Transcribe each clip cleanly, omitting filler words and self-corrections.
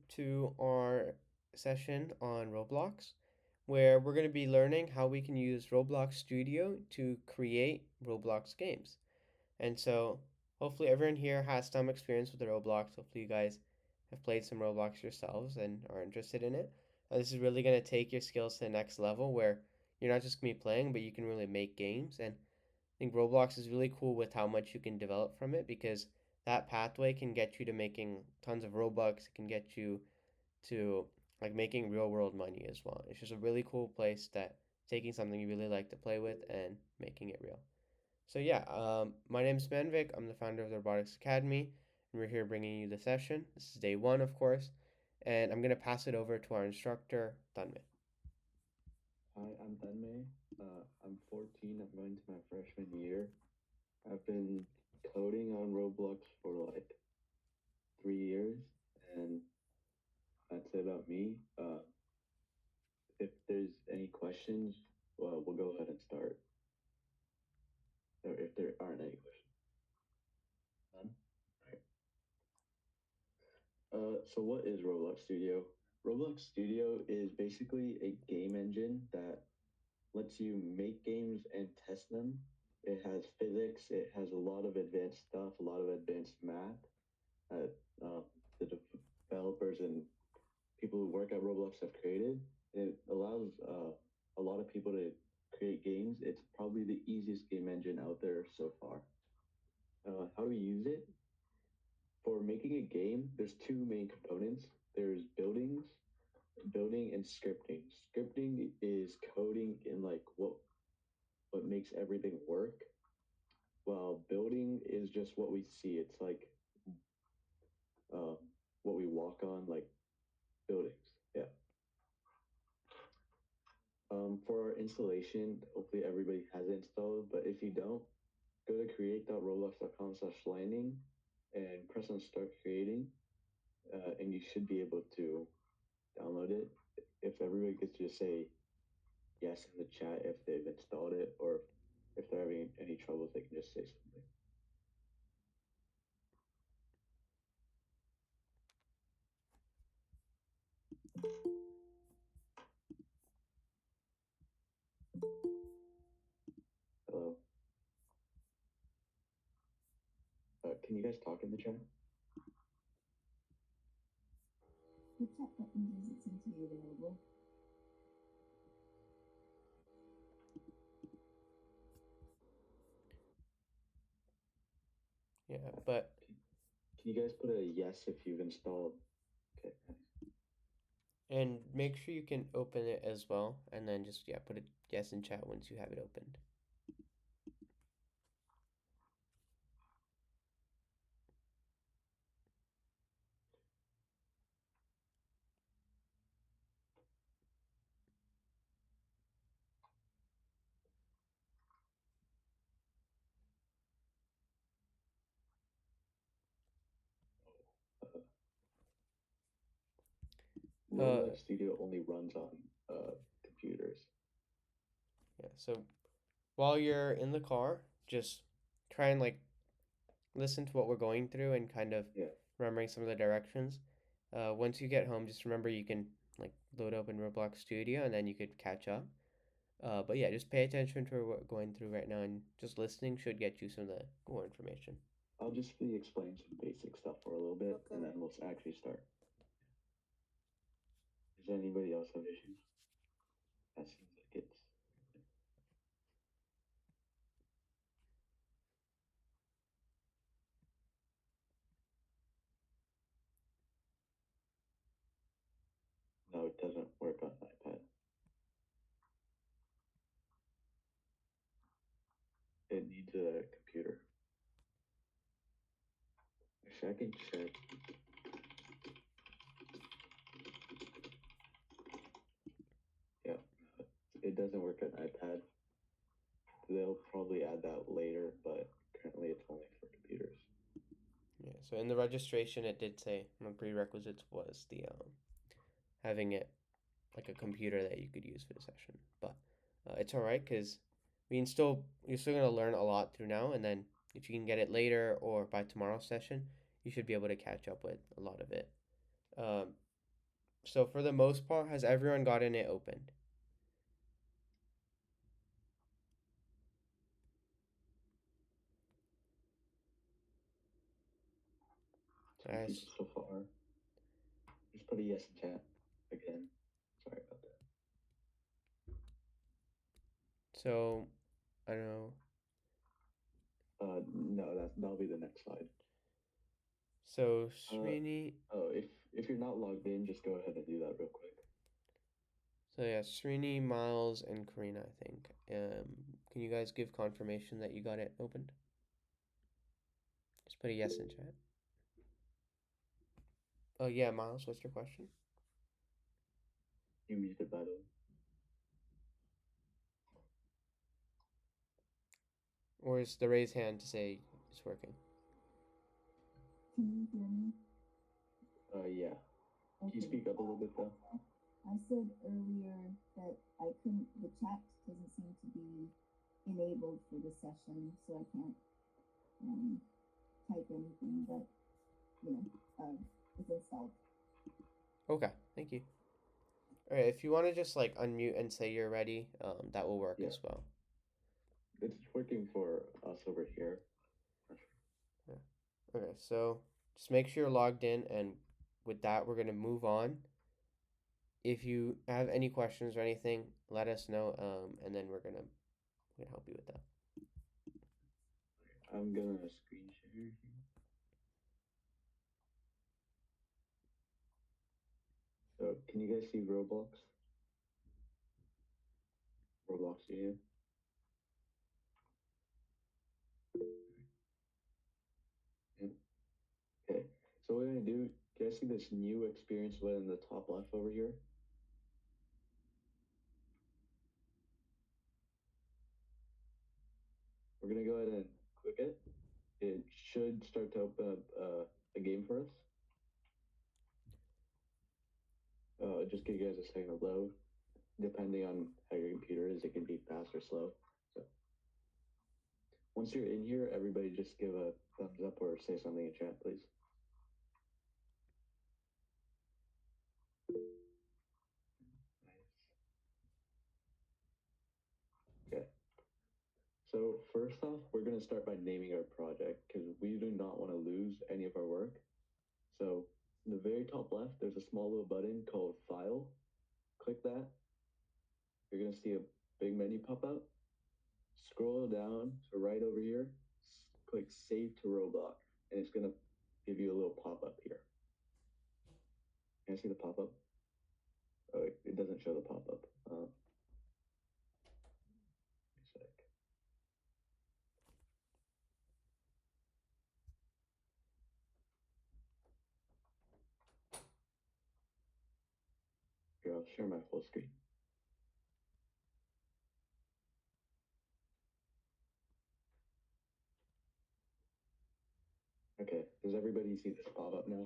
to our session on Roblox, where we're going to be learning how we can use Roblox Studio to create Roblox games. And so, hopefully, everyone here has some experience with the Roblox. Hopefully, you guys have played some Roblox yourselves and are interested in it. This is really going to take your skills to the next level where you're not just going to be playing, but you can really make games. And I think Roblox is really cool with how much you can develop from it because that pathway can get you to making tons of Robux. It can get you to like making real world money as well. It's just a really cool place that taking something you really like to play with and making it real. So yeah, my name is Manvik. I'm the founder of the Robotics Academy, and we're here bringing you the session. This is day one, of course, and I'm gonna pass it over to our instructor, Tanmay. Hi, I'm Tanmay. I'm 14. I'm going to my freshman year. I've been coding on Roblox for like 3 years, and that's it about me. If there's any questions, well, we'll go ahead and start. Or if there aren't any questions, none. So what is Roblox Studio? Roblox Studio is basically a game engine that lets you make games and test them. It has physics. It has a lot of advanced stuff, a lot of advanced math that the developers and people who work at Roblox have created. It allows a lot of people to create games. It's probably the easiest game engine out there so far. How do we use it? For making a game, there's two main components. There's building and scripting. Scripting is coding in like what makes everything work, while building is just what we see. It's like uh, what we walk on, like buildings. Yeah. For our installation, hopefully everybody has it installed, but if you don't, go to create.roblox.com/lightning and press on start creating, and you should be able to download it. If everybody gets to just say yes in the chat if they've installed it, or if they're having any troubles, they can just say something. Hello. Can you guys talk in the chat? The chat button doesn't seem to be available. Yeah, but Can you guys put a yes if you've installed? Okay. and make sure you can open it as well, and then just yeah, put a yes in chat once you have it opened. Uh, Uh, Roblox Studio only runs on computers. yeah. So while you're in the car, just try and like listen to what we're going through and kind of Yeah. remembering some of the directions. Once you get home, just remember you can like load open Roblox Studio and then you could catch up. But yeah, just pay attention to what we're going through right now and just listening should get you some of the more information. I'll just be explaining some basic stuff for a little bit, and then we'll actually start. Does anybody else have issues? That seems like it's no, it doesn't work on iPad. It needs a computer. Actually, I can check. Yeah, it doesn't work on iPad. They'll probably add that later, but currently it's only for computers. Yeah, so in the registration, it did say one of the prerequisites was the having it like a computer that you could use for the session. But it's all right because we can still you're still gonna learn a lot through now, and then if you can get it later or by tomorrow's session, you should be able to catch up with a lot of it. Um, So for the most part, has everyone gotten it opened? Some As people so far. Just put a yes in chat again. Sorry about that. so I don't know. No, that'll be the next slide. So Srini, Oh, if you're not logged in, just go ahead and do that real quick. so yeah, Srini, Miles, and Karina, I think. Can you guys give confirmation that you got it opened? Just put a yes in chat. Oh yeah, Miles, what's your question? You muted, by the way. Or is the raise hand to say it's working? Can you hear me? Yeah. Can you Okay. speak up a little bit though? I said earlier that I couldn't, the chat doesn't seem to be enabled for the session, so I can't type anything, but, it's installed. Okay, thank you. All right, if you want to just like unmute and say you're ready, that will work Yeah. as well. It's working for us over here. Yeah. Okay, so just make sure you're logged in, and with that, we're gonna move on. If you have any questions or anything, let us know, and then we're gonna help you with that. I'm gonna screen share here. So can you guys see Roblox? Roblox Studio? Yeah. Okay. So what we're gonna do, you guys see this new experience button in the top left over here? We're gonna go ahead and click it. It should start to open up a game for us. Just give you guys a second to load. Depending on how your computer is, it can be fast or slow. So once you're in here, everybody just give a thumbs up or say something in chat, please. Nice. Okay. So first off, we're gonna start by naming our project because we do not want to lose any of our work. So in the very top left, there's a small little button called File. Click that. You're gonna see a big menu pop up. Scroll down to right over here. Click Save to Roblox, and it's gonna give you a little pop up here. Can I see the pop up? Oh, it doesn't show the pop up. A sec. Here, I'll share my full screen. Okay, does everybody see this pop up now?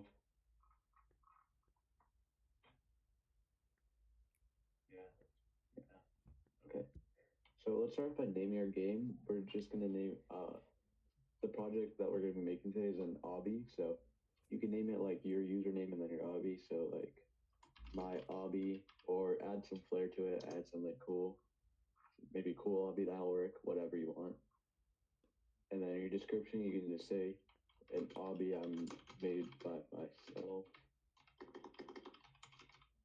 Yeah. Okay. So let's start by naming our game. We're just gonna name the project that we're gonna be making today is an obby. So you can name it like your username and then your obby. So like my obby, or add some flair to it, add something cool. Maybe cool obby, that'll work, whatever you want. And then your description, you can just say an obby I'm made by myself.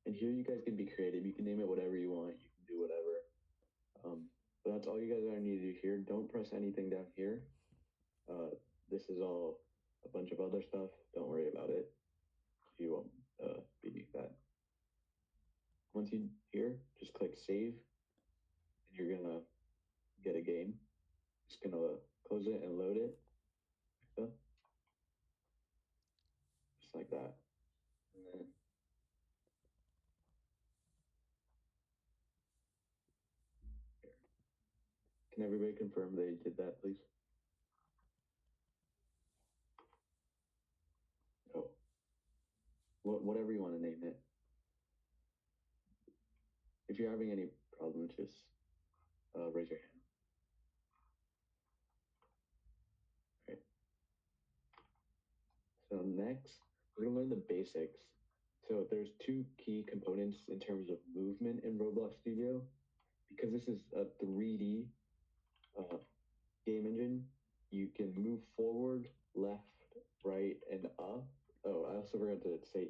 And here you guys can be creative. You can name it whatever you want. You can do whatever. But that's all you guys are need to do here. Don't press anything down here. This is all a bunch of other stuff. Don't worry about it. You won't beneath that. Once you here, just click save, and you're gonna get a game. Just gonna close it and load it, just like that. And then here. Can everybody confirm they did that, please? Oh, whatever you want to name it. If you're having any problems, just raise your hand. All right. So next, we're gonna learn the basics. So there's two key components in terms of movement in Roblox Studio. Because this is a 3D game engine, you can move forward, left, right, and up. Oh, I also forgot to say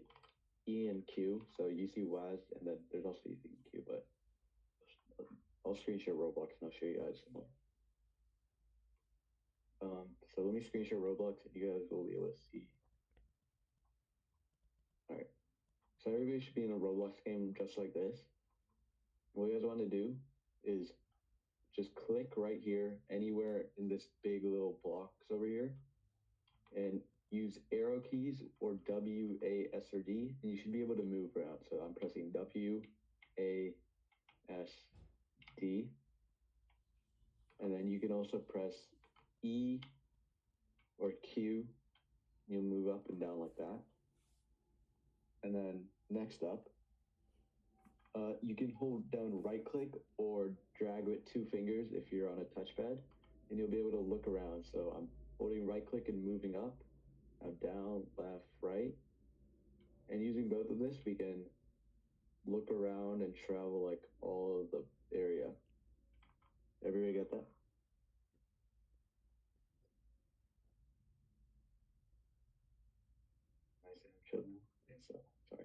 E and Q. So you see WAS, and then there's also E and Q, but I'll screen share Roblox and I'll show you guys some more. So let me screen share Roblox and you guys will be able to see. All right. So everybody should be in a Roblox game just like this. What you guys want to do is just click right here, anywhere in this big little blocks over here, and use arrow keys or W, A, S, or D, and you should be able to move around. So I'm pressing W, A, S, D, and then you can also press E or Q. You'll move up and down like that. And then next up, you can hold down right click or drag with 2 fingers if you're on a touchpad, and you'll be able to look around. So I'm holding right click and moving up, down, left, right. And using both of this, we can look around and travel like all of the area. Everybody get that? Nice and chill. Okay, so sorry.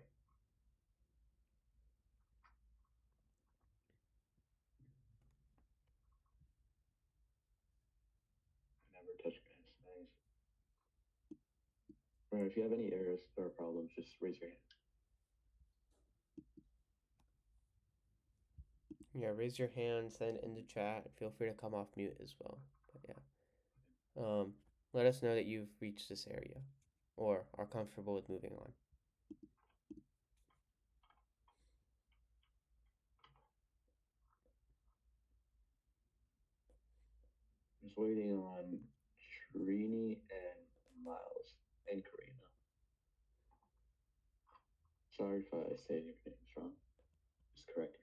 I never touch grass. Nice. All right, if you have any errors or problems, just raise your hand. Yeah, raise your hand, send in the chat. Feel free to come off mute as well. But yeah, let us know that you've reached this area or are comfortable with moving on. Just waiting on Trini and Miles and Karina. Sorry if I say your names wrong. Just correct me.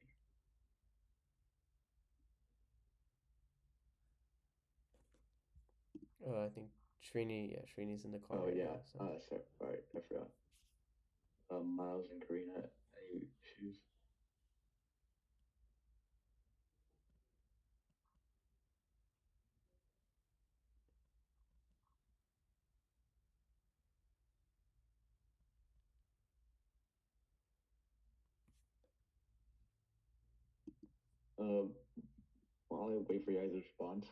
I think Shrini's in the call Oh right yeah. now. So. Sorry. All right, I forgot. Miles and Karina, any issues? While I wait for you guys' response,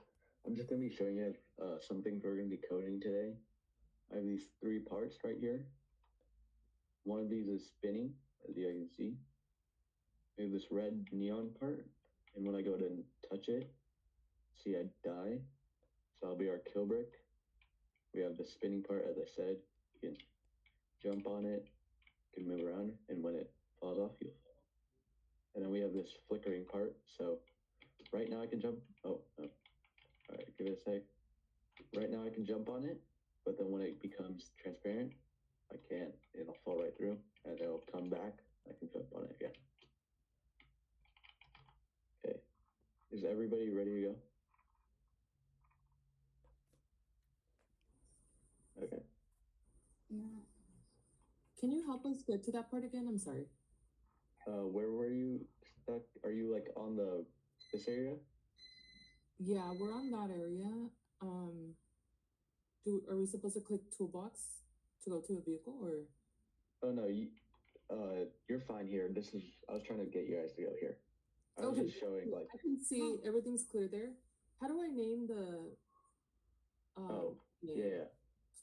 I'm just gonna be showing you some things we're gonna be coding today. I have these 3 parts right here. One of these is spinning, as you guys can see. We have this red neon part, and when I go to touch it, see I die. So that'll be our kill brick. We have the spinning part, as I said. You can jump on it, you can move around, and when it falls off, you'll fall. And then we have this flickering part. So right now I can jump. Oh, all right, give it a sec. Right now I can jump on it, but then when it becomes transparent, I can't. It'll fall right through, and it'll come back. I can jump on it again. Okay. Is everybody ready to go? Okay. Yeah. Can you help us get to that part again? I'm sorry. Where were you stuck? Are you like on this area? Yeah, we're on that area. Are we supposed to click toolbox to go to a vehicle or? Oh no, you're fine here. I was trying to get you guys to go here. I was just showing like. I can see everything's clear there. How do I name the? Name? Yeah.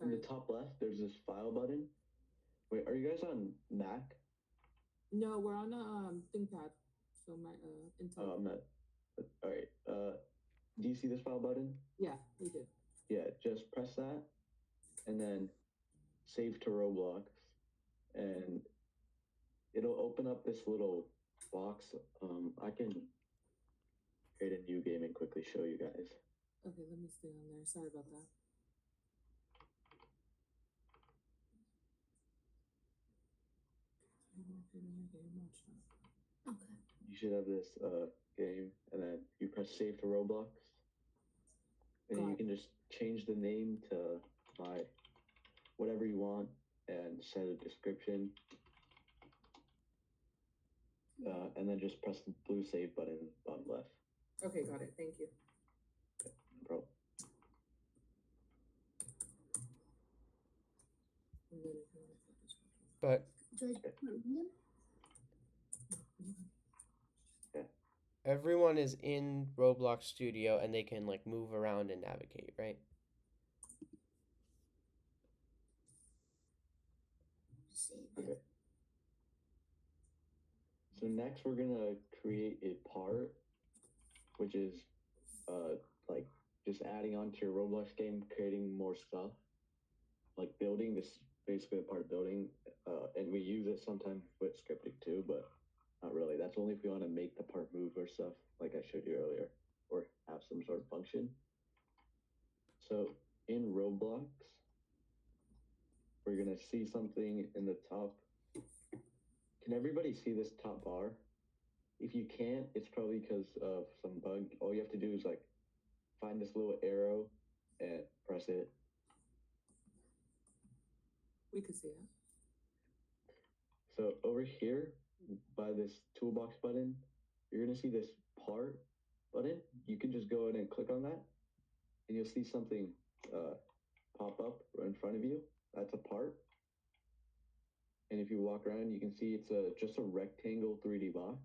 In the top left, there's this file button. Wait, are you guys on Mac? No, we're on a ThinkPad. So my Intel. Oh, I'm not. All right. Do you see this file button? Yeah, we did. Yeah, just press that, and then save to Roblox, and it'll open up this little box. I can create a new game and quickly show you guys. Okay, let me stay on there. Sorry about that. Okay. You should have this game, and then you press save to Roblox, and then you can just change the name to whatever you want and set a description. and then just press the blue save button bottom left. Okay, got it. Thank you. No problem. And then But Yeah. everyone is in Roblox Studio and they can like move around and navigate, right? Okay. So next we're gonna create a part, which is like just adding on to your Roblox game, creating more stuff, like building. This basically a part of building, and we use it sometimes with scripting too, but not really. That's only if we want to make the part move or stuff, like I showed you earlier, or have some sort of function. So in Roblox, we're gonna see something in the top. Can everybody see this top bar? If you can't, it's probably because of some bug. All you have to do is like find this little arrow and press it. we could see that. So over here by this toolbox button, you're gonna see this part button. You can just go ahead and click on that and you'll see something pop up right in front of you. That's a part. And if you walk around, you can see it's just a rectangle 3D box.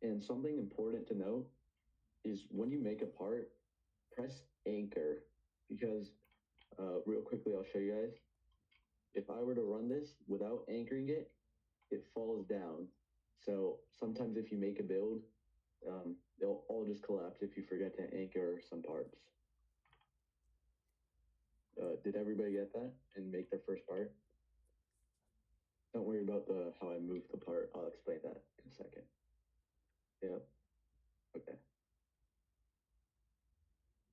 And something important to note is when you make a part, press anchor, because real quickly I'll show you guys. If I were to run this without anchoring it, it falls down. So sometimes if you make a build, they'll all just collapse if you forget to anchor some parts. Did everybody get that and make their first part? Don't worry about how I moved the part. I'll explain that in a second. Yeah. Okay.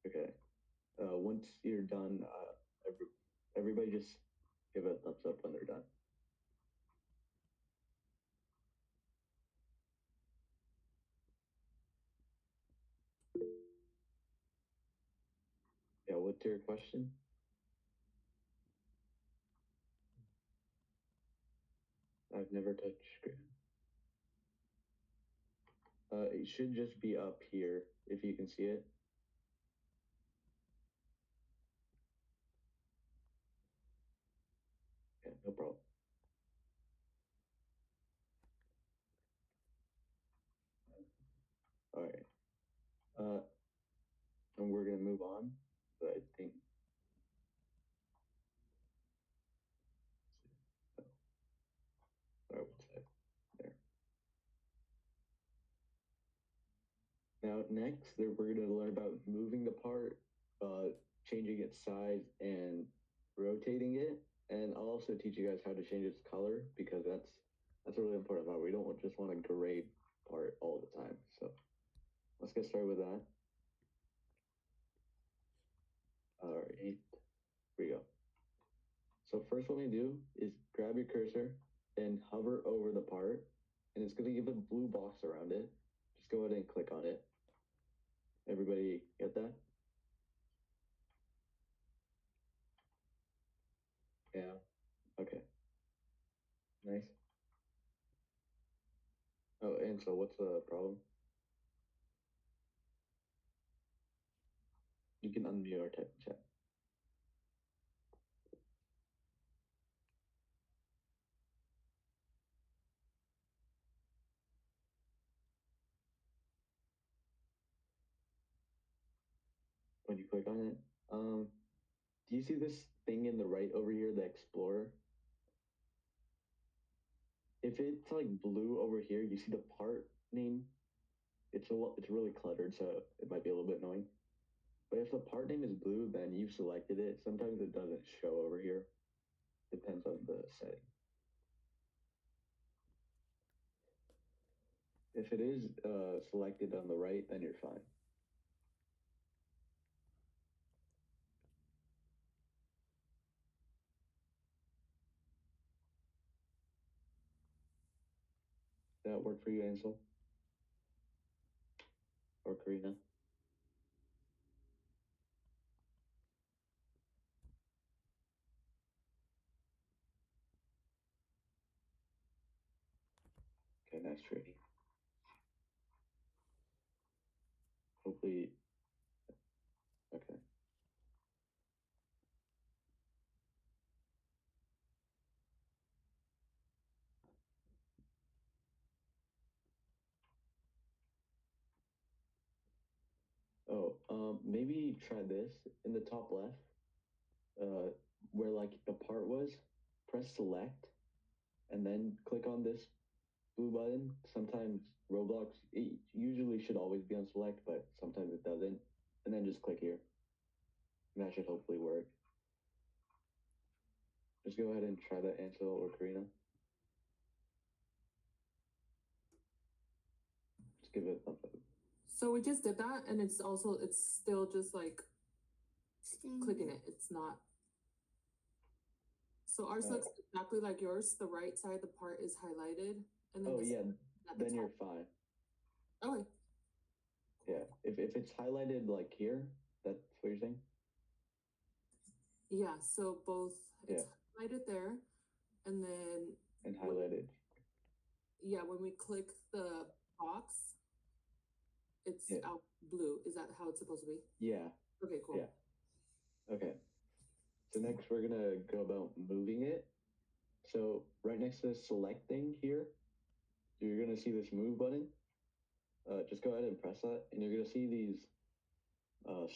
Okay. Once you're done, everybody just give a thumbs up when they're done. Yeah, what's your question? I've never touched screen. It should just be up here if you can see it. Yeah, no problem. All right. And we're gonna move on. But I think. Sorry, one sec. There. Now next, we're gonna learn about moving the part, changing its size, and rotating it. And I'll also teach you guys how to change its color because that's a really important part. We don't just want a gray part all the time. So let's get started with that. All right, here we go. So first what we do is grab your cursor and hover over the part, and it's gonna give a blue box around it. Just go ahead and click on it. Everybody get that? Yeah. Okay. Nice. Oh, and so what's the problem? You can unmute or type in chat. When you click on it. Do you see this thing in the right over here, the Explorer? If it's like blue over here, you see the part name. It's really cluttered, so it might be a little bit annoying. But if the part name is blue, then you've selected it. Sometimes it doesn't show over here. Depends on the setting. If it is selected on the right, then you're fine. Did that work for you, Ansel? Or Karina? Okay, nice. Nice training. Hopefully, okay. Oh, maybe try this in the top left, where like the part was. Press select, and then click on this blue button. Sometimes Roblox, it usually should always be on select, but sometimes it doesn't. And then just click here. And that should hopefully work. Just go ahead and try that, Ansel or Karina. Just give it a thumbs up. So we just did that, and it's still just like clicking it. It's not. So ours looks exactly like yours. The right side, the part is highlighted, and then then you're fine. Okay. Yeah, if it's highlighted like here, that's what you're saying? Yeah, so both, it's highlighted there, and then... And highlighted. When we click the box, it's out blue. Is that how it's supposed to be? Yeah. Okay, cool. Yeah. Okay. So next we're gonna go about moving it. So right next to the select thing here, you're gonna see this move button. Just go ahead and press that, and you're gonna see these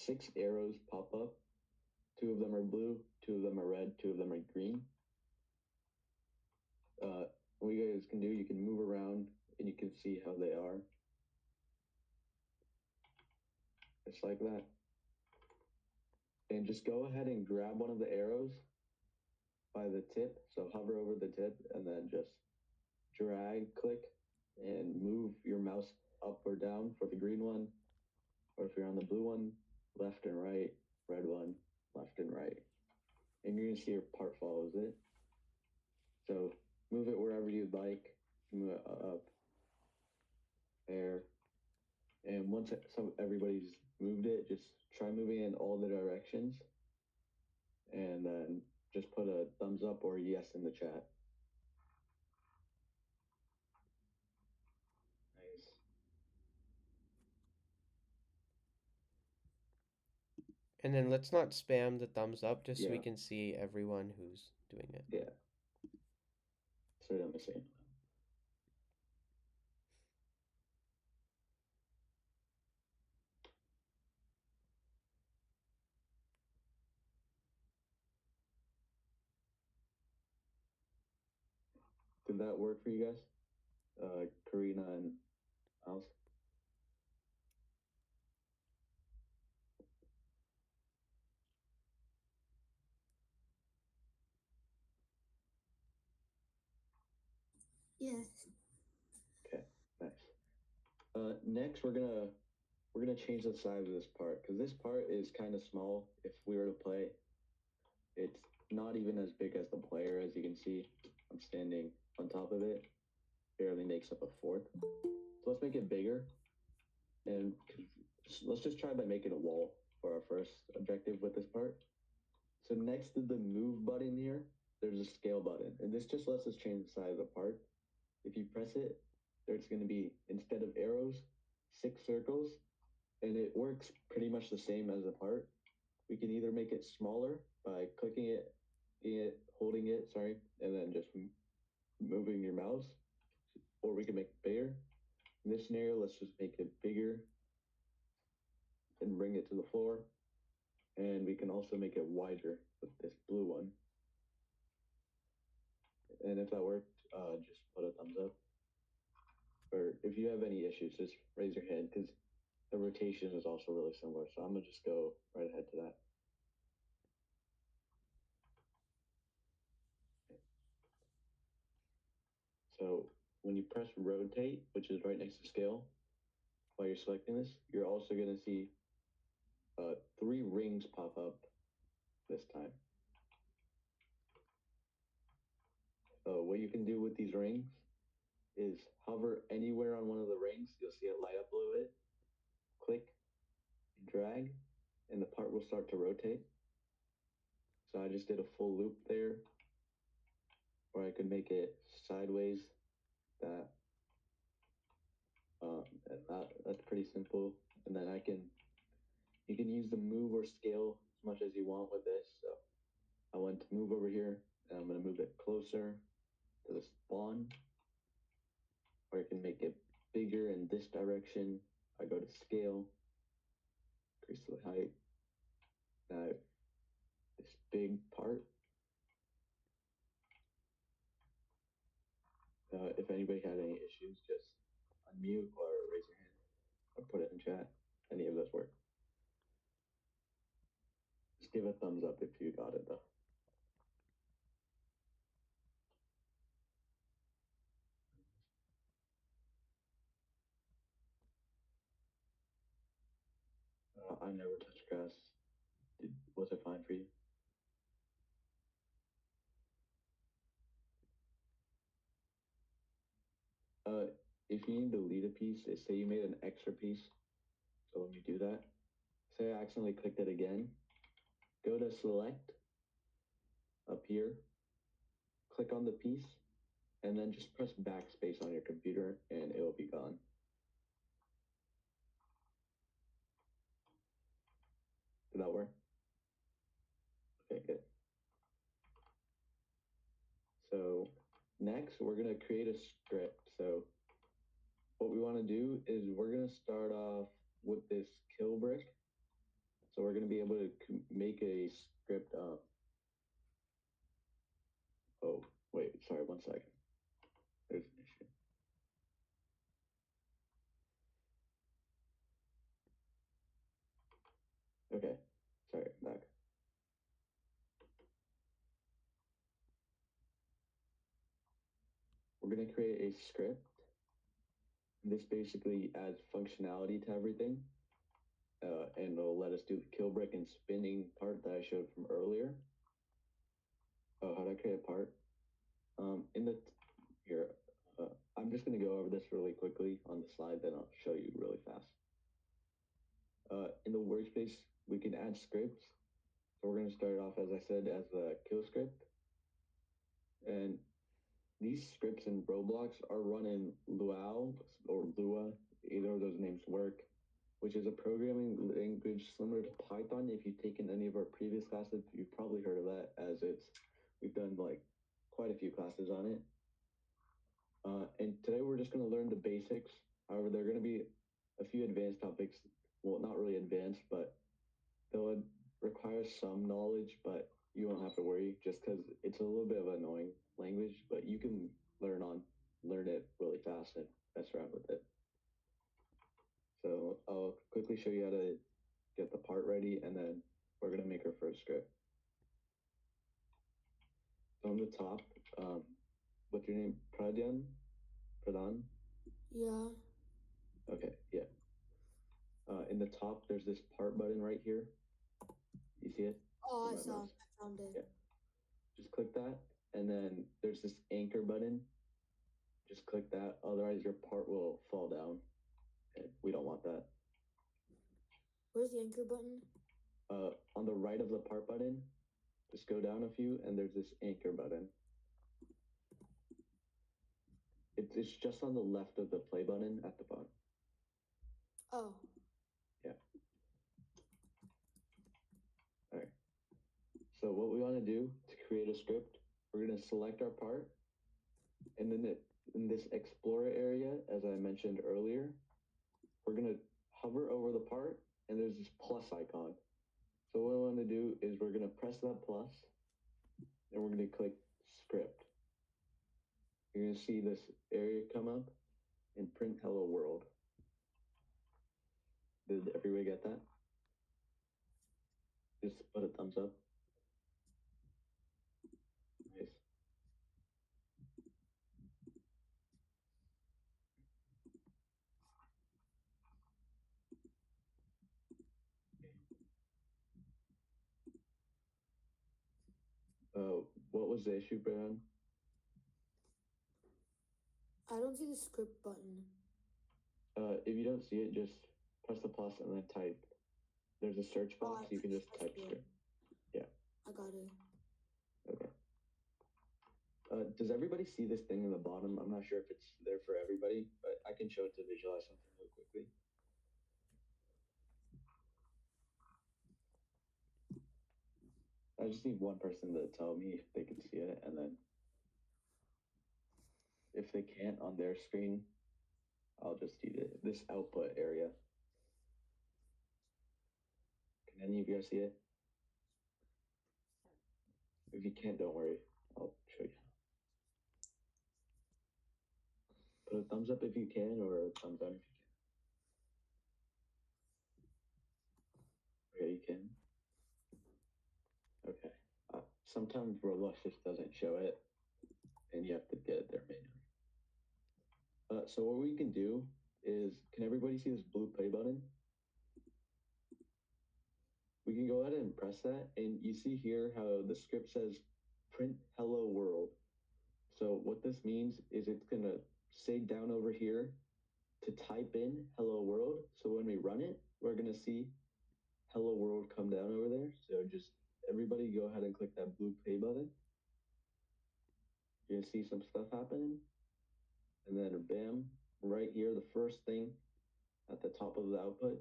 6 arrows pop up. 2 of them are blue, 2 of them are red, 2 of them are green. What you guys can do, you can move around and you can see how they are. Just like that. And just go ahead and grab one of the arrows by the tip. So hover over the tip and then just drag, click, and move your mouse up or down for the green one. Or if you're on the blue one, left and right, red one, left and right. And you're gonna see your part follows it. So move it wherever you'd like. Move it up, there. And once everybody's moved it, just try moving in all the directions. And then just put a thumbs up or yes in the chat. Nice. And then let's not spam the thumbs up just so we can see everyone who's doing it. Yeah. So I'm saying. Did that work for you guys? Karina and Alice? Yes. Okay, nice. Next we're gonna change the size of this part because this part is kind of small. If we were to play, it's not even as big as the player. As you can see, I'm standing on top of it. Barely makes up a fourth. So let's make it bigger, and let's just try by making a wall for our first objective with this part. So next to the move button here, there's a scale button, and this just lets us change the size of the part. If you press it, there's going to be, instead of arrows, 6 circles, and it works pretty much the same as the part. We can either make it smaller by clicking it, holding it, and then just moving your mouse, or we can make it bigger. In this scenario, let's just make it bigger and bring it to the floor. And we can also make it wider with this blue one. And if that worked, just put a thumbs up. Or if you have any issues, just raise your hand because the rotation is also really similar. So I'm gonna just go right ahead to that. So when you press rotate, which is right next to scale, while you're selecting this, you're also gonna see 3 rings pop up this time. What you can do with these rings is hover anywhere on one of the rings. You'll see it light up a little bit. Click, drag, and the part will start to rotate. So I just did a full loop there, or I could make it sideways, that. That's pretty simple. And then you can use the move or scale as much as you want with this. So I want to move over here, and I'm going to move it closer to the spawn, or you can make it bigger in this direction. I go to scale, increase the height. Now this big part. If anybody had any issues, just unmute or raise your hand or put it in chat. Any of those work. Just give a thumbs up if you got it though. I never touched grass. Was it fine for you? If you need to delete a piece, say you made an extra piece. So when you do that, say I accidentally clicked it again, go to select up here, click on the piece, and then just press backspace on your computer and it will be gone. Did that work? Okay, good. So next we're gonna create a script. So what we wanna do is we're gonna start off with this kill brick. So we're gonna be able to make a script. Oh, wait, sorry, 1 second. There's an issue. Okay, sorry, I'm back. We're gonna create a script. This basically adds functionality to everything, and it'll let us do the kill brick and spinning part that I showed from earlier. Oh, how do I create a part? Here, I'm just gonna go over this really quickly on the slide, then I'll show you really fast. In the workspace, we can add scripts. So we're gonna start off, as I said, as the kill script. And these scripts in Roblox are run in Luau or Lua, either of those names work, which is a programming language similar to Python. If you've taken any of our previous classes, you've probably heard of that, as we've done like quite a few classes on it. And today we're just going to learn the basics. However, there are going to be a few advanced topics. Well, not really advanced, but they'll require some knowledge, but you won't have to worry just because it's a little bit of an annoying language, but you can learn it really fast and mess around with it. So I'll quickly show you how to get the part ready, and then we're going to make our first script. So on the top, what's your name? Pradhan? Yeah. Okay, yeah. In the top, there's this part button right here. You see it? Oh, I found it. Yeah. Just click that, and then there's this anchor button. Just click that, otherwise your part will fall down, and we don't want that. Where's the anchor button? On the right of the part button, just go down a few, and there's this anchor button. It's just on the left of the play button at the bottom. Oh. Yeah. All right. So what we want to do to create a script, we're going to select our part, and then in this Explorer area, as I mentioned earlier, we're going to hover over the part, and there's this plus icon. So what we want to do is we're going to press that plus, and we're going to click script. You're going to see this area come up and print hello world. Did everybody get that? Just put a thumbs up. Nice. What was the issue, Brian? I don't see the script button. If you don't see it, just press the plus and then type. There's a search box, you can just type script. Yeah. I got it. Okay. Does everybody see this thing in the bottom? I'm not sure if it's there for everybody, but I can show it to visualize something real quickly. I just need one person to tell me if they can see it, and then if they can't on their screen, I'll just do this output area. Can any of you guys see it? If you can't, don't worry. I'll show you. Put a thumbs up if you can, or a thumbs down if you can. Okay, you can. Okay. Sometimes Roblox just doesn't show it, and you have to get it there manually. So what we can do is, can everybody see this blue play button? We can go ahead and press that, and you see here how the script says print hello world. So what this means is it's gonna say down over here to type in hello world. So when we run it, we're gonna see hello world come down over there. So just everybody go ahead and click that blue play button. You're gonna see some stuff happening. And then bam, right here, the first thing at the top of the output,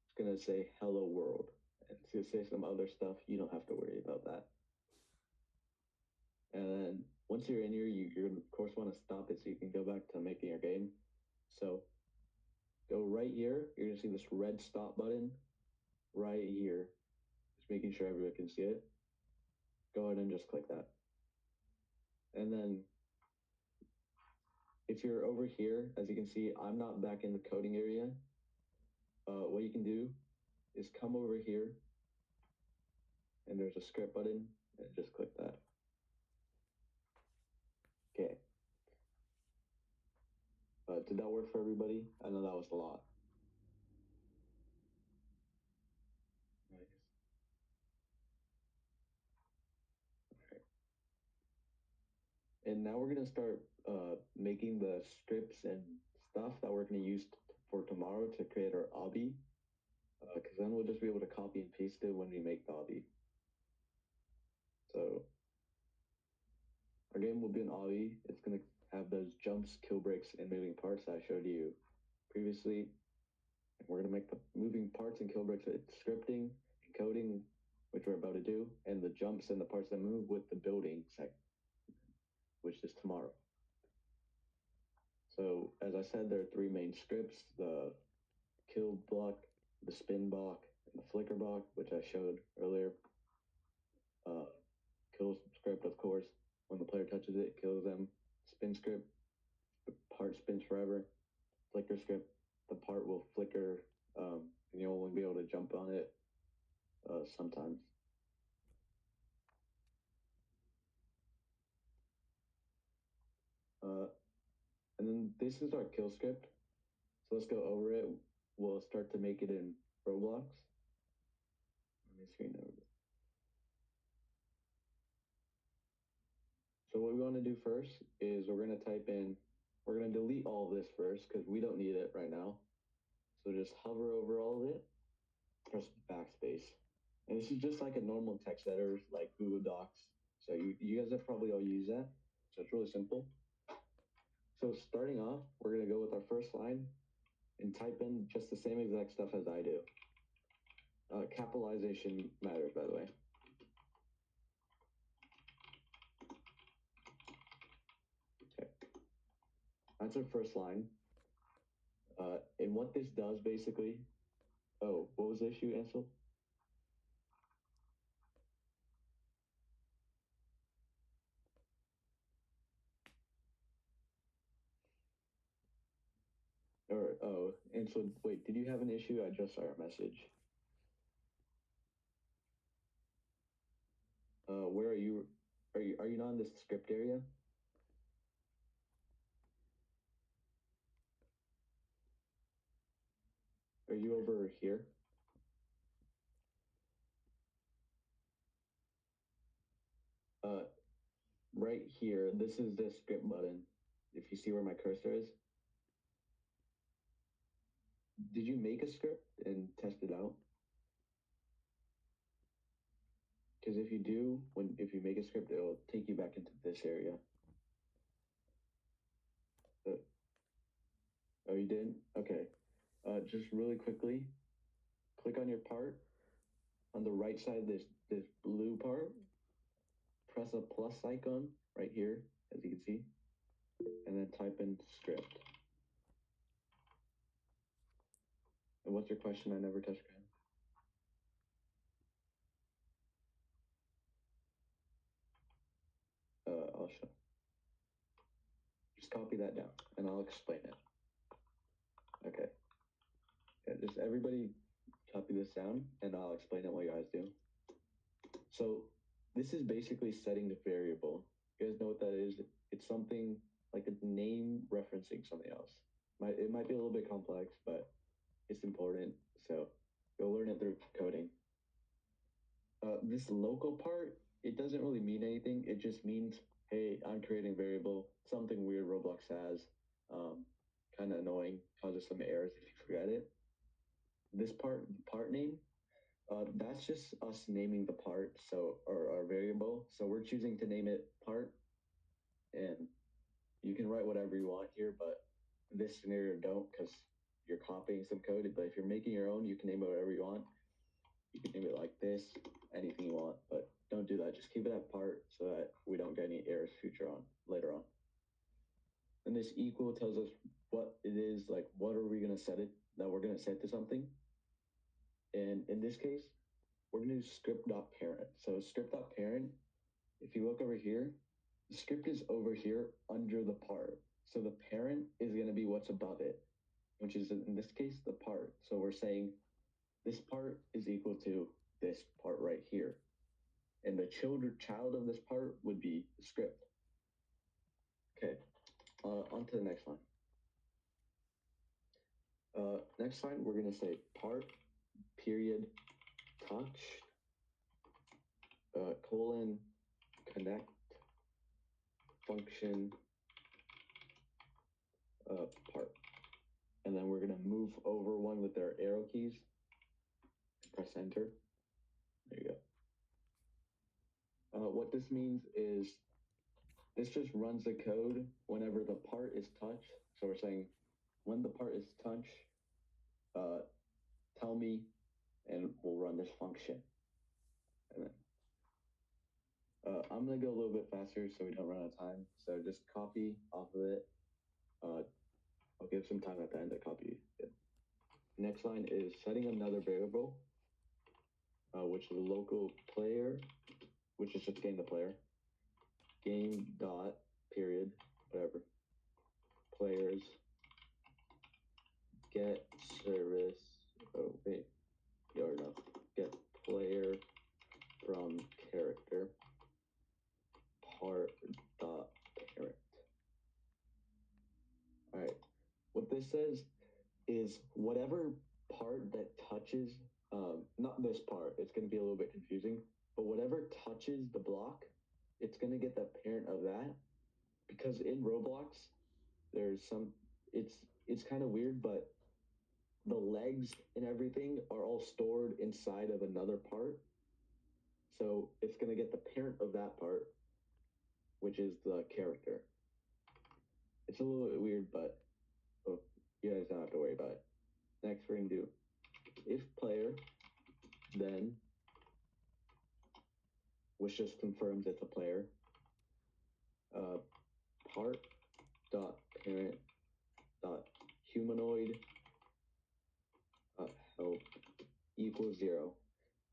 it's gonna say hello world. And it's gonna say some other stuff. You don't have to worry about that. And then once you're in here, you're of course want to stop it so you can go back to making your game. So go right here. You're gonna see this red stop button right here. Just making sure everyone can see it. Go ahead and just click that. And then if you're over here, as you can see, I'm not back in the coding area. What you can do is come over here and there's a script button and just click that. Okay. Did that work for everybody? I know that was a lot. Nice. And now we're going to start making the scripts and stuff that we're going to use for tomorrow to create our obby. Because then we'll just be able to copy and paste it when we make the obby. So our game will be an obby. It's going to have those jumps, kill breaks, and moving parts that I showed you previously. And we're going to make the moving parts and kill breaks with scripting and coding, which we're about to do, and the jumps and the parts that move with the building section, which is tomorrow. So as I said, there are three main scripts: the kill block, the spin block, and the flicker block, which I showed earlier. Kill script, of course, when the player touches it, it kills them. Spin script, the part spins forever. Flicker script, the part will flicker, and you'll only be able to jump on it sometimes. And then this is our kill script. So let's go over it. We'll start to make it in Roblox. Let me screen over this. So what we want to do first is we're going to type in, we're going to delete all of this first because we don't need it right now. So just hover over all of it, press backspace. And this is just like a normal text editor like Google Docs. So you guys have probably all used that. So it's really simple. So starting off, we're going to go with our first line and type in just the same exact stuff as I do. Capitalization matters, by the way. Okay. That's our first line. And what this does basically, oh, what was the issue, Ansel? Or, oh, Ansel, wait, did you have an issue? I just saw your message. Where are you? Are you not in this script area? Are you over here? Right here, this is the script button. If you see where my cursor is. Did you make a script and test it out? Because if you do, if you make a script, it'll take you back into this area. Oh, you didn't? Okay. Just really quickly, click on your part. On the right side, this blue part, press a plus icon right here, as you can see, and then type in script. And what's your question? I never touched pen. I'll show. Just copy that down, and I'll explain it. Okay. Yeah, just everybody copy this down, and I'll explain it while you guys do. So this is basically setting the variable. You guys know what that is? It's something like a name referencing something else. It might be a little bit complex, but it's important. So you'll learn it through coding. This local part, it doesn't really mean anything. It just means, hey, I'm creating a variable, something weird Roblox has. Kind of annoying, causes some errors if you forget it. This part name, that's just us naming the part, so or our variable. So we're choosing to name it part, and you can write whatever you want here, but in this scenario don't, because you're copying some code. But if you're making your own, you can name it whatever you want. You can name it like this, anything you want, but don't do that. Just keep it at part so that we don't get any errors later on. And this equal tells us what it is, like what are we gonna set it, that we're gonna set to something. And in this case, we're gonna use script.parent. So script.parent, if you look over here, the script is over here under the part. So the parent is gonna be what's above it, which is in this case, the part. So we're saying this part is equal to this part right here. And the child of this part would be the script. Okay, on to the next line. Next line, we're gonna say part, period, touch, colon, connect, function, part. And then we're gonna move over one with our arrow keys, press enter. There you go. What this means is this just runs the code whenever the part is touched. So we're saying when the part is touched, tell me, and we'll run this function. And then I'm gonna go a little bit faster so we don't run out of time. So just copy off of it. I'll give some time at the end to copy it. Next line is setting another variable, which is a local player, which is just game the player. Game dot period, whatever. Players get service. Oh wait, or no, get player from character part dot parent. All right, what this says is whatever part that touches, not this part, it's going to be a little bit confusing, but whatever touches the block, it's going to get the parent of that. Because in Roblox, there's some, it's kind of weird, but the legs and everything are all stored inside of another part. So it's going to get the parent of that part, which is the character. It's a little bit weird, but you guys don't have to worry about it. Next, we're going to do if player, then, which just confirms it's a player, part dot parent dot humanoid help equals 0.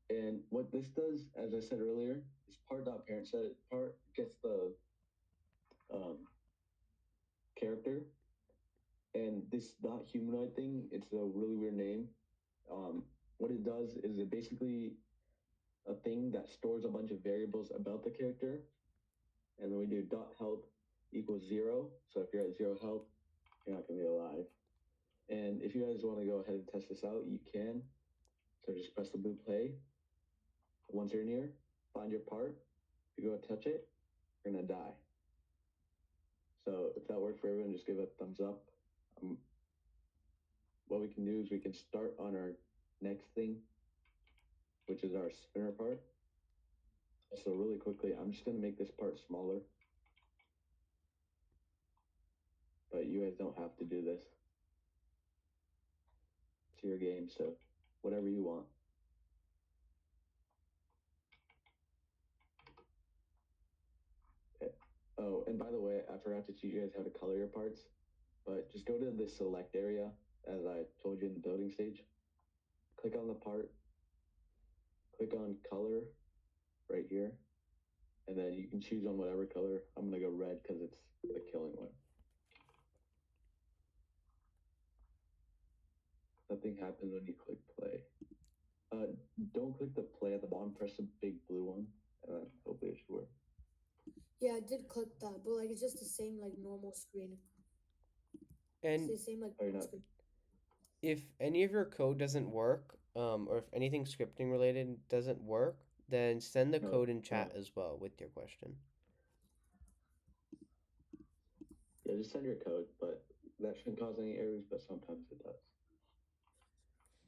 And what this does, as I said earlier, is part dot parent set part gets the character, and this dot humanoid thing, it's a really weird name. What it does is it basically a thing that stores a bunch of variables about the character, and then we do dot health equals 0. So if you're at 0 health, you're not gonna be alive. And if you guys want to go ahead and test this out, you can. So just press the blue play. Once you're near, find your part. If you go touch it, you're gonna die. So if that worked for everyone, just give it a thumbs up. What we can do is we can start on our next thing, which is our spinner part. So really quickly, I'm just gonna make this part smaller. But you guys don't have to do this. It's your game, so whatever you want. Oh, and by the way, I forgot to teach you guys how to color your parts, but just go to the select area as I told you in the building stage. Click on the part, click on color right here, and then you can choose on whatever color. I'm gonna go red because it's the killing one. Nothing happens when you click play. Don't click the play at the bottom, press the big blue one, and then hopefully it should work. Yeah, I did click that, but like it's just the same like normal screen. It's And the same like Oh, you're not. screen. if any of your code doesn't work, or if anything scripting related doesn't work, then send the No, code in no. chat as well with your question. Yeah, just send your code, but that shouldn't cause any errors, but sometimes it does.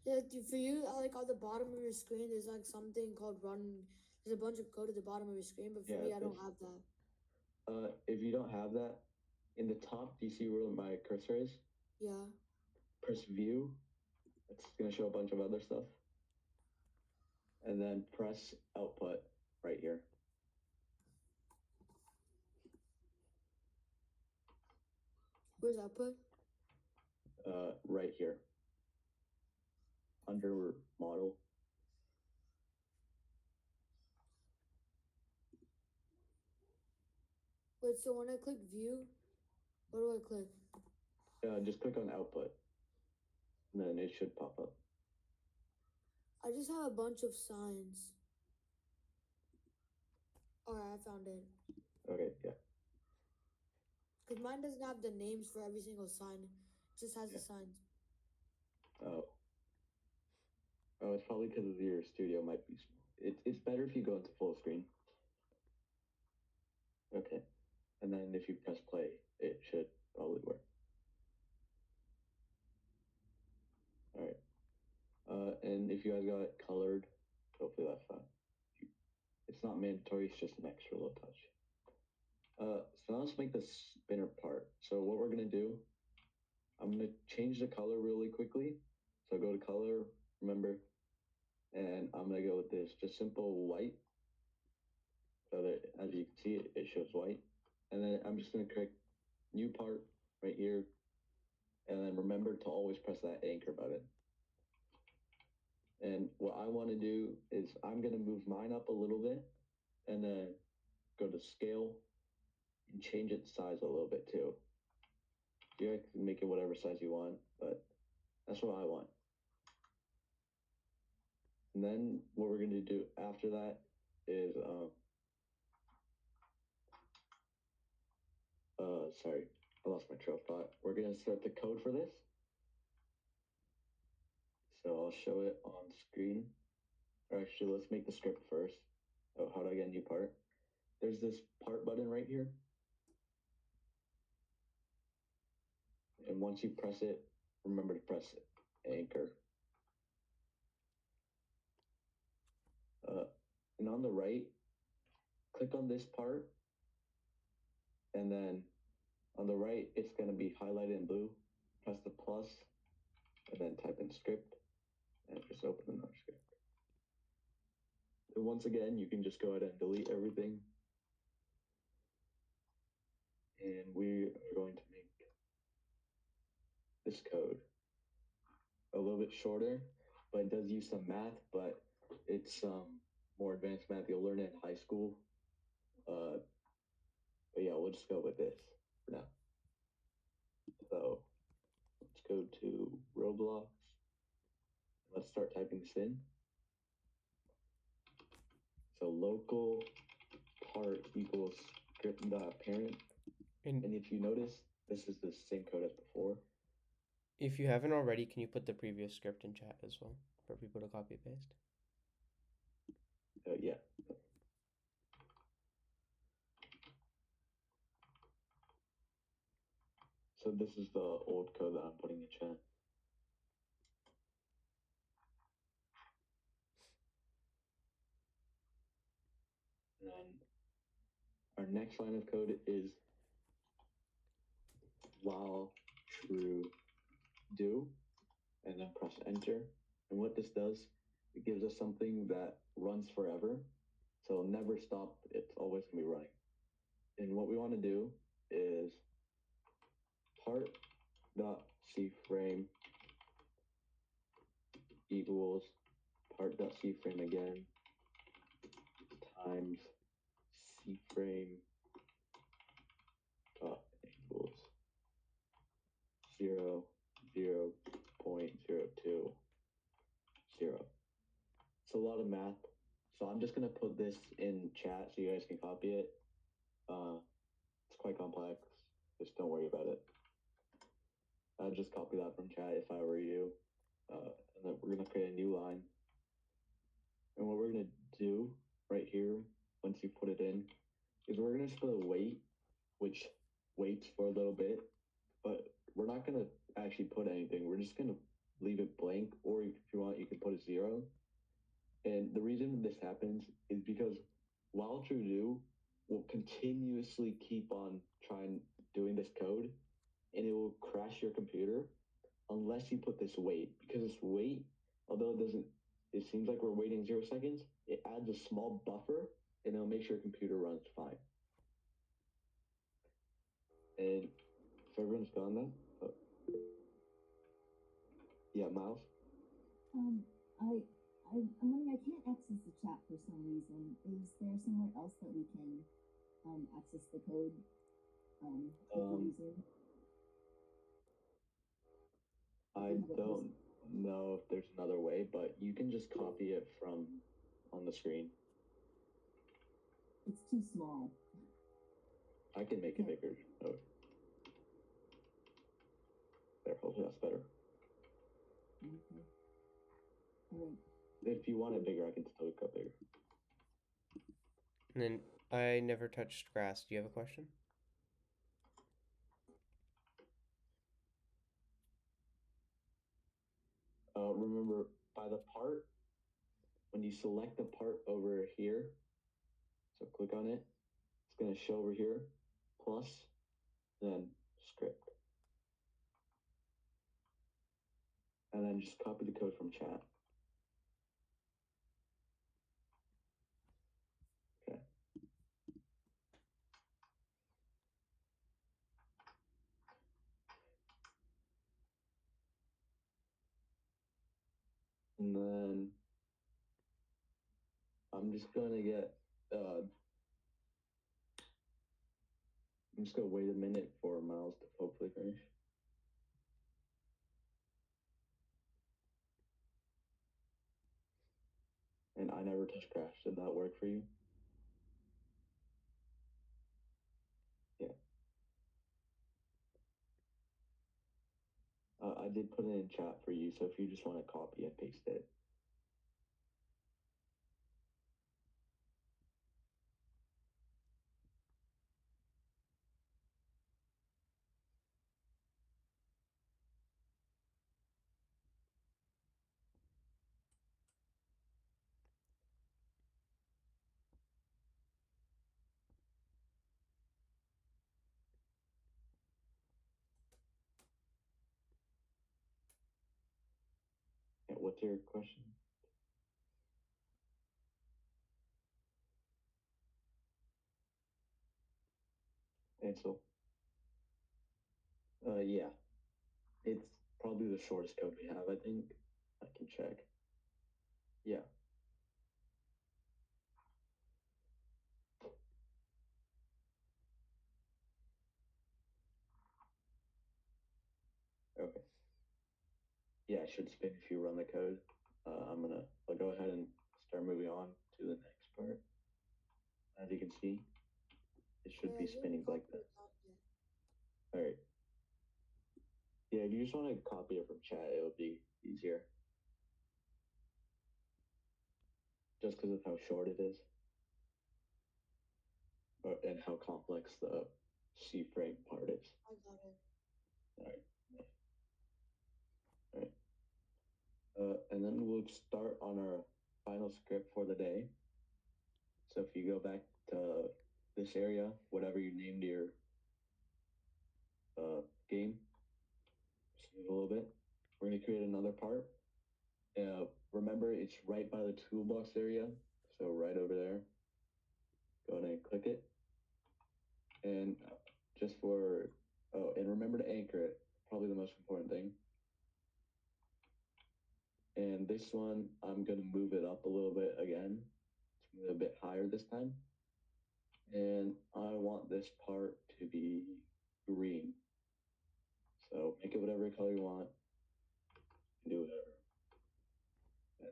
Yeah, for you, like on the bottom of your screen, there's like something called run. There's a bunch of code at the bottom of your screen, but for Yeah, me, I don't have that. If you don't have that, in the top, do you see where my cursor is? Yeah. Press view. It's gonna show a bunch of other stuff. And then press output right here. Where's output? Right here. Under model. Wait, so when I click view, what do I click? Just click on output. And then it should pop up. I just have a bunch of signs. Alright, I found it. Okay, yeah. Because mine doesn't have the names for every single sign. It just has the signs. Oh. Oh, it's probably because your studio might be small. It's better if you go into full screen. Okay. And then if you press play, it should probably work. All right. And if you guys got it colored, hopefully that's fine. It's not mandatory, it's just an extra little touch. So now let's make the spinner part. So what we're gonna do, I'm gonna change the color really quickly. So go to color, remember, and I'm gonna go with this just simple white. So that as you can see, it shows white. And then I'm just gonna click new part right here. And then remember to always press that anchor button. And what I want to do is I'm going to move mine up a little bit and then go to scale and change its size a little bit too. You guys can make it whatever size you want, but that's what I want. And then what we're going to do after that is, sorry, I lost my trail of thought. We're going to start the code for this. So I'll show it on screen. Or actually, let's make the script first. Oh, how do I get a new part? There's this part button right here. And once you press it, remember to press anchor. And on the right, click on this part. And then on the right, it's going to be highlighted in blue. Press the plus, and then type in script, and just open another script. And once again, you can just go ahead and delete everything. And we are going to make this code a little bit shorter, but it does use some math, but it's more advanced math you'll learn in high school. But yeah, we'll just go with this for now. So let's go to Roblox. Let's start typing this in. So local part equals script.parent. And if you notice, this is the same code as before. If you haven't already, can you put the previous script in chat as well for people to copy paste? Yeah. So this is the old code that I'm putting in chat. And then our next line of code is while true do, and then press enter. And what this does, it gives us something that runs forever. So it'll never stop, it's always gonna be running. And what we want to do is part.cframe equals part.cframe again times cframe dot equals 0, 0.020. It's a lot of math, so I'm just gonna put this in chat so you guys can copy it. It's quite complex. Just don't worry about it. I'd just copy that from chat if I were you. And then we're gonna create a new line. And what we're gonna do right here, once you put it in, is we're gonna just put a wait, which waits for a little bit, but we're not gonna actually put anything. We're just gonna leave it blank, or if you want, you can put a 0. And the reason this happens is because while true do will continuously keep on trying doing this code, and it will crash your computer unless you put this wait. Because this wait, although it seems like we're waiting 0 seconds, it adds a small buffer and it'll make sure your computer runs fine. And if everyone's gone then, yeah, Miles. I'm wondering, I can't access the chat for some reason. Is there somewhere else that we can access the code with the user? I don't know if there's another way, but you can just copy it from on the screen. It's too small. I can make it bigger. Oh. There, hopefully that's better. Okay. All right. If you want it bigger, I can still go bigger. And then I never touched grass. Do you have a question? Remember, by the part, when you select the part over here, so click on it, it's going to show over here, plus, then script. And then just copy the code from chat. Okay. And then I'm just going to get, I'm just going to wait a minute for Miles to hopefully finish. And I never touch crash. Did that work for you? Yeah. I did put it in chat for you, so if you just want to copy and paste it. Yeah, what's your question? Ansel? Yeah. It's probably the shortest code we have, I think. I can check. Yeah. Okay. Yeah, it should spin if you run the code. I'll go ahead and start moving on to the next part. As you can see, it should be spinning like this. All right. Yeah, if you just want to copy it from chat, it'll be easier. Just because of how short it is. And how complex the C-frame part is. I got it. All right. All right. And then we'll start on our final script for the day. So if you go back to this area, whatever you named your game, just move a little bit. We're going to create another part. Remember, it's right by the toolbox area. So right over there. Go ahead and click it. And just for, oh, and remember to anchor it, probably the most important thing. And this one, I'm gonna move it up a little bit again. It's move it a bit higher this time. And I want this part to be green. So make it whatever color you want, do whatever.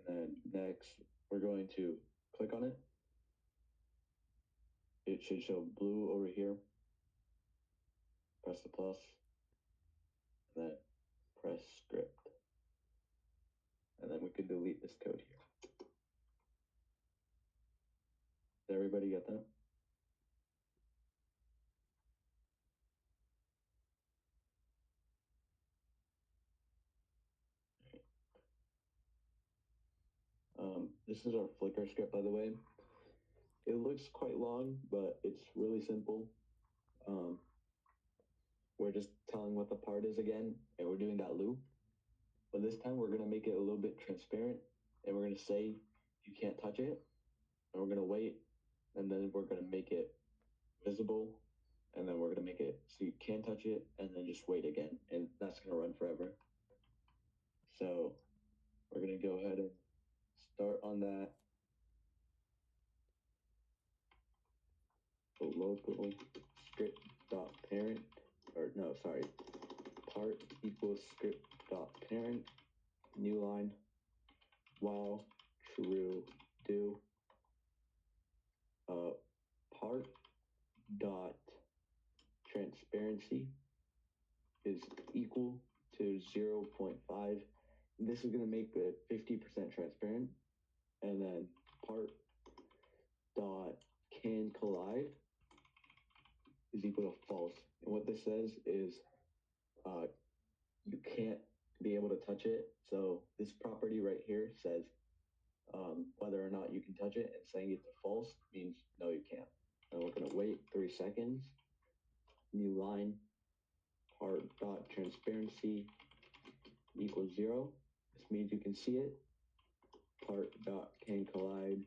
And then next, we're going to click on it. It should show blue over here. Press the plus, and then press script. And then we can delete this code here. Did everybody get that? This is our Flickr script, by the way. It looks quite long, but it's really simple. We're just telling what the part is again, and we're doing that loop. But this time we're gonna make it a little bit transparent, and we're gonna say you can't touch it, and we're gonna wait, and then we're gonna make it visible, and then we're gonna make it so you can touch it, and then just wait again, and that's gonna run forever. So we're gonna go ahead and start on that. So local script dot parent, or no, sorry, part equals script dot parent, new line, while true do part dot transparency is equal to 0.5. This is going to make it 50% transparent. And then part dot can collide is equal to false. And what this says is you can't be able to touch it. So this property right here says whether or not you can touch it, and saying it to false means no, you can't. And we're going to wait 3 seconds. New line, part dot transparency equals 0. This means you can see it. Part dot can collide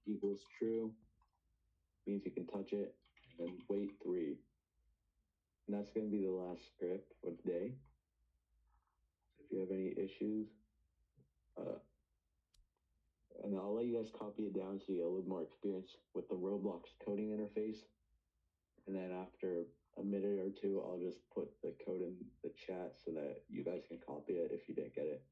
equals true, means you can touch it. And then wait 3. And that's going to be the last script for today. So if you have any issues, and I'll let you guys copy it down so you get a little more experience with the Roblox coding interface. And then after a minute or two, I'll just put the code in the chat so that you guys can copy it if you didn't get it.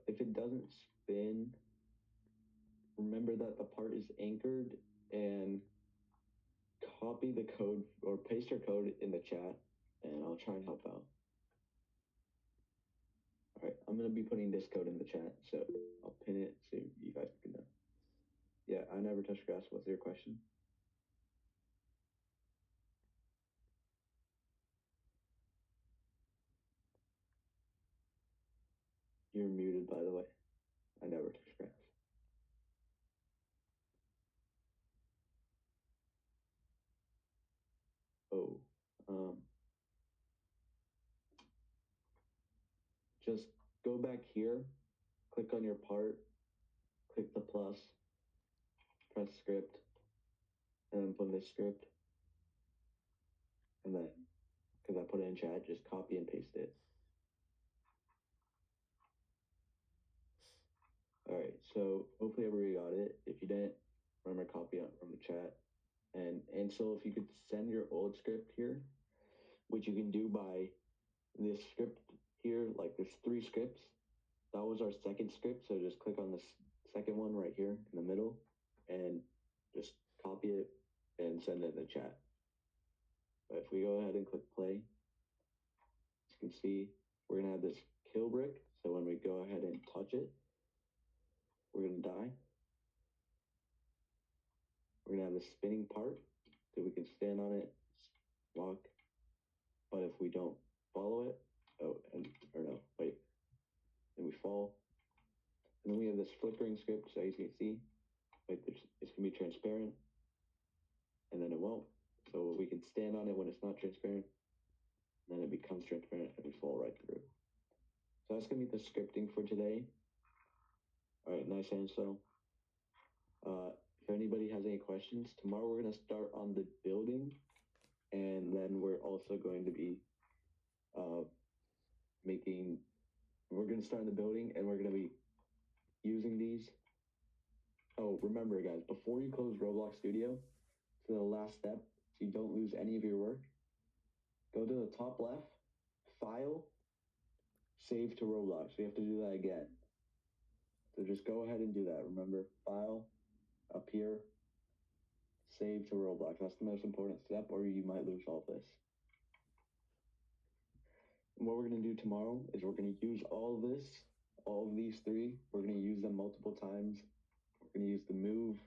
If it doesn't spin, remember that the part is anchored, and copy the code or paste your code in the chat, and I'll try and help out. All right, I'm gonna be putting this code in the chat, so I'll pin it so you guys can know. Yeah, I never touched grass. What's your question? You're muted, by the way. I never touched grass. Oh, just go back here, click on your part, click the plus, press script, and then put this script, and then, because I put it in chat, just copy and paste it. All right, so hopefully everybody got it. If you didn't, remember copy it from the chat. And so if you could send your old script here, which you can do by this script here, like there's 3 scripts. That was our second script, so just click on this second one right here in the middle and just copy it and send it in the chat. But if we go ahead and click play, you can see we're gonna have this kill brick. So when we go ahead and touch it, we're gonna die. We're gonna have this spinning part, so we can stand on it, walk, but if we don't follow it, then we fall. And then we have this flickering script, so as you can see, like it's gonna be transparent, and then it won't. So we can stand on it when it's not transparent, and then it becomes transparent and we fall right through. So that's gonna be the scripting for today. All right, nice answer. If anybody has any questions, tomorrow we're gonna start on the building, and then we're also going to be we're gonna start in the building, and we're gonna be using these. Oh, remember guys, before you close Roblox Studio, to the last step, so you don't lose any of your work, go to the top left, File, Save to Roblox. We have to do that again. So just go ahead and do that. Remember, File, up here, Save to Roblox. That's the most important step, or you might lose all this. And what we're going to do tomorrow is we're going to use all of these three. We're going to use them multiple times. We're going to use the move,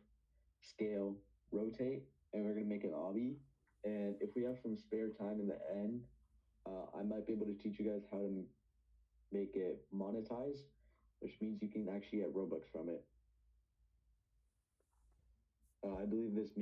scale, rotate, and we're going to make an obby. And if we have some spare time in the end, I might be able to teach you guys how to make it monetize, which means you can actually get Robux from it. I believe this means